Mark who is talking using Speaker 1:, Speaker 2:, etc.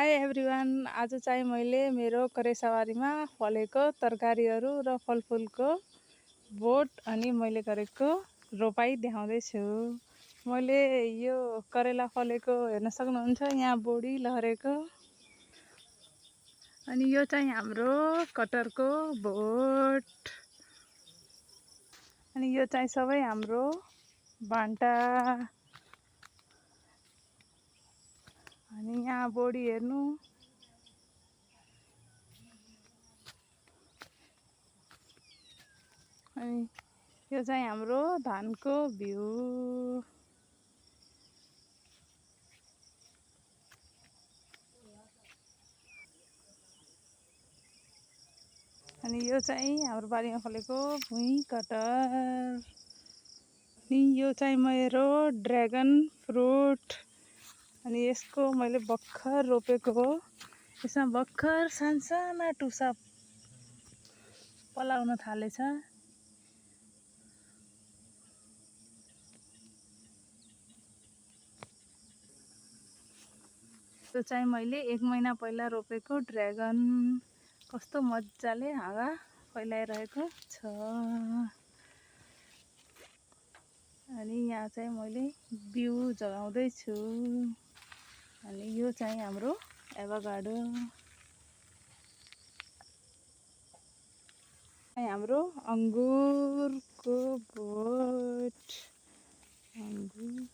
Speaker 1: High everyone, आज चाहिँ मैले मेरो करेसाबारीमा फलेको तरकारीहरू र फलफुलको बोट अनि मैले गरेको रोपाई देखाउँदैछु। मैले यो करेला फलेको हेर्न सक्नुहुन्छ, यहाँ बोडी लहरेको। अनि यो चाहिँ हाम्रो कटरको बोट। अनि यो चाहिँ सबै हाम्रो बान्टा। अनि यहाँ बोडी हेर्नु। अनि यो चाहिँ हाम्रो धानको बिउ। अनि यो चाहिँ हाम्रो बारीमा फलेको भुइँ कटर। अनि यो चाहिँ मेरो ड्र्यागन फ्रुट। अनि यसको मैले भर्खर रोपेको हो। यसमा भर्खर सानसाना टुसा पलाउन थालेछ। त्यो चाहिँ मैले 1 महिना पहिला रोपेको ड्र्यागन। कस्तो मजाले हाँगा फैलाइरहेको छ। अनि यहाँ चाहिँ मैले बिउ जगाउँदैछु। अनि यो चाहिँ हाम्रो एभाकाडो। हाम्रो अङ्गुरको बोट। अङ्गुर